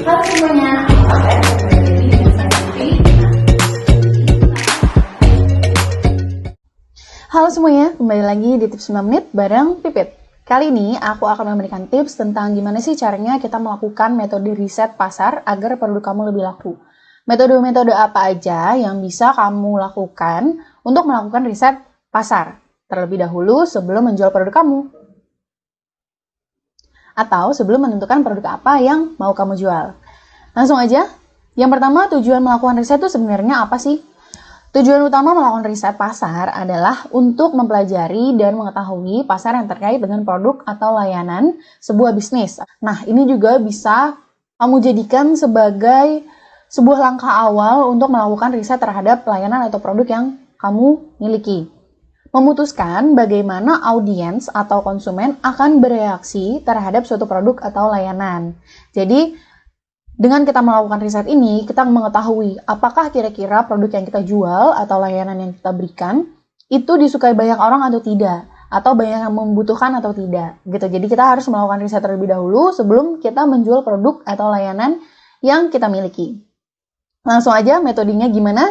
Halo semuanya, apa kabar? Kembali lagi dengan saya Putri. Halo semuanya, kembali lagi di Tips 5 Menit bareng Pipit. Kali ini aku akan memberikan tips tentang gimana sih caranya kita melakukan metode riset pasar agar produk kamu lebih laku. Metode-metode apa aja yang bisa kamu lakukan untuk melakukan riset pasar terlebih dahulu sebelum menjual produk kamu. Atau sebelum menentukan produk apa yang mau kamu jual. Langsung aja, yang pertama tujuan melakukan riset itu sebenarnya apa sih? Tujuan utama melakukan riset pasar adalah untuk mempelajari dan mengetahui pasar yang terkait dengan produk atau layanan sebuah bisnis. Nah, ini juga bisa kamu jadikan sebagai sebuah langkah awal untuk melakukan riset terhadap layanan atau produk yang kamu miliki. Memutuskan bagaimana audiens atau konsumen akan bereaksi terhadap suatu produk atau layanan. Jadi, dengan kita melakukan riset ini, kita mengetahui apakah kira-kira produk yang kita jual atau layanan yang kita berikan itu disukai banyak orang atau tidak, atau banyak yang membutuhkan atau tidak. Gitu. Jadi kita harus melakukan riset terlebih dahulu sebelum kita menjual produk atau layanan yang kita miliki. Langsung aja metodenya gimana?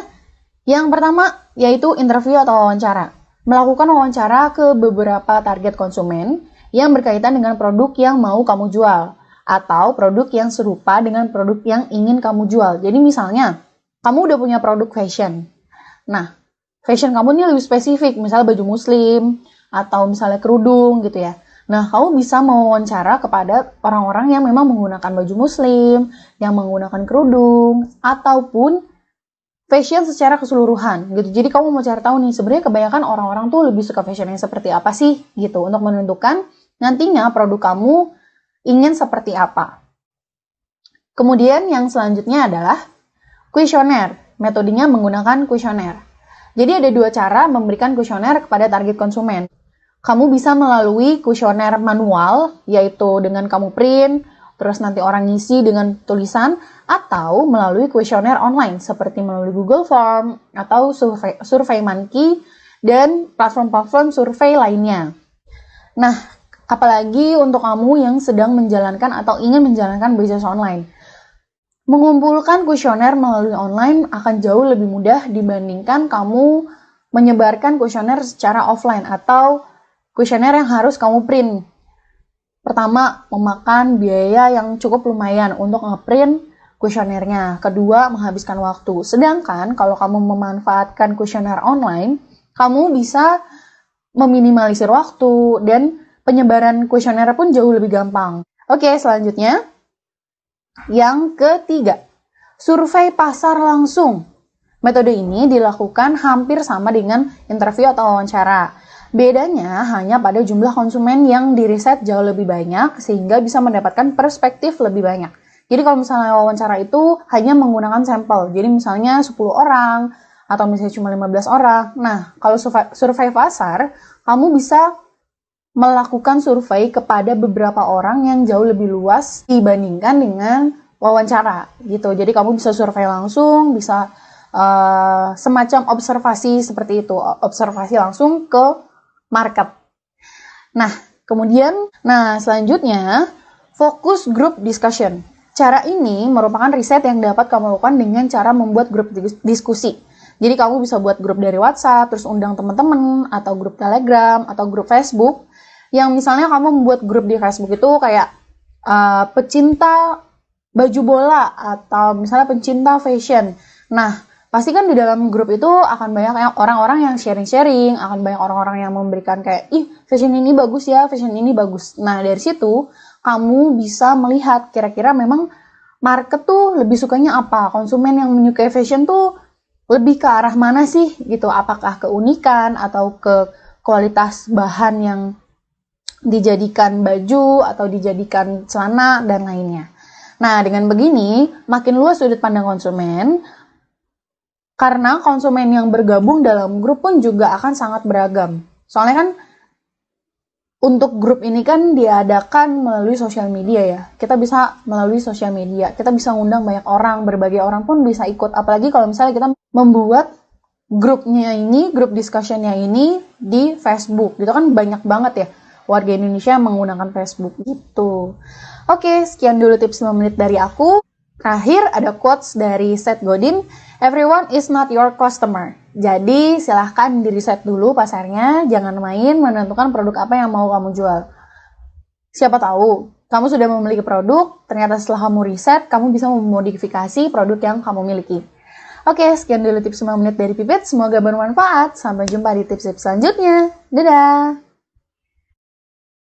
Yang pertama yaitu interview atau wawancara. Melakukan wawancara ke beberapa target konsumen yang berkaitan dengan produk yang mau kamu jual atau produk yang serupa dengan produk yang ingin kamu jual. Jadi misalnya, kamu udah punya produk fashion. Nah, fashion kamu ini lebih spesifik, misalnya baju muslim atau misalnya kerudung gitu ya. Nah, kamu bisa mewawancara kepada orang-orang yang memang menggunakan baju muslim, yang menggunakan kerudung, ataupun fashion secara keseluruhan gitu. Jadi kamu mau cari tahu nih, sebenarnya kebanyakan orang-orang tuh lebih suka fashion yang seperti apa sih gitu, untuk menentukan nantinya produk kamu ingin seperti apa. Kemudian yang selanjutnya adalah kuesioner. Metodenya menggunakan kuesioner. Jadi ada dua cara memberikan kuesioner kepada target konsumen. Kamu bisa melalui kuesioner manual, yaitu dengan kamu print, terus nanti orang ngisi dengan tulisan, atau melalui kuesioner online seperti melalui Google Form atau SurveyMonkey dan platform-platform survei lainnya. Nah, apalagi untuk kamu yang sedang menjalankan atau ingin menjalankan bisnis online. Mengumpulkan kuesioner melalui online akan jauh lebih mudah dibandingkan kamu menyebarkan kuesioner secara offline atau kuesioner yang harus kamu print. Pertama, memakan biaya yang cukup lumayan untuk ngeprint kuesionernya. Kedua, menghabiskan waktu. Sedangkan kalau kamu memanfaatkan kuesioner online, kamu bisa meminimalisir waktu dan penyebaran kuesioner pun jauh lebih gampang. Oke, selanjutnya. Yang ketiga, survei pasar langsung. Metode ini dilakukan hampir sama dengan interview atau wawancara. Bedanya hanya pada jumlah konsumen yang diriset jauh lebih banyak sehingga bisa mendapatkan perspektif lebih banyak. Jadi kalau misalnya wawancara itu hanya menggunakan sampel. Jadi misalnya 10 orang atau misalnya cuma 15 orang. Nah, kalau survei pasar, kamu bisa melakukan survei kepada beberapa orang yang jauh lebih luas dibandingkan dengan wawancara gitu. Jadi kamu bisa survei langsung, bisa semacam observasi seperti itu, observasi langsung ke market. Nah, kemudian, selanjutnya, fokus group discussion. Cara ini merupakan riset yang dapat kamu lakukan dengan cara membuat grup diskusi. Jadi kamu bisa buat grup dari WhatsApp, terus undang teman-teman, atau grup Telegram, atau grup Facebook. Yang misalnya kamu membuat grup di Facebook itu kayak pecinta baju bola, atau misalnya pencinta fashion. Nah, pasti kan di dalam grup itu akan banyak orang-orang yang sharing-sharing, akan banyak orang-orang yang memberikan kayak, fashion ini bagus ya, fashion ini bagus. Nah, dari situ kamu bisa melihat kira-kira memang market tuh lebih sukanya apa, konsumen yang menyukai fashion tuh lebih ke arah mana sih gitu, apakah keunikan atau ke kualitas bahan yang dijadikan baju atau dijadikan celana dan lainnya. Nah, dengan begini makin luas sudut pandang konsumen. Karena konsumen yang bergabung dalam grup pun juga akan sangat beragam. Soalnya kan untuk grup ini kan diadakan melalui sosial media ya. Kita bisa melalui sosial media. Kita bisa ngundang banyak orang, berbagai orang pun bisa ikut. Apalagi kalau misalnya kita membuat grupnya ini, grup discussionnya ini di Facebook. Gitu kan banyak banget ya warga Indonesia yang menggunakan Facebook gitu. Oke, sekian dulu tips 5 menit dari aku. Terakhir ada quotes dari Seth Godin, "Everyone is not your customer." Jadi silahkan di riset dulu pasarnya, jangan main menentukan produk apa yang mau kamu jual. Siapa tahu kamu sudah memiliki produk, ternyata setelah kamu riset, kamu bisa memodifikasi produk yang kamu miliki. Oke, sekian dulu tips 5 menit dari Pipit. Semoga bermanfaat. Sampai jumpa di tips-tips selanjutnya. Dadah!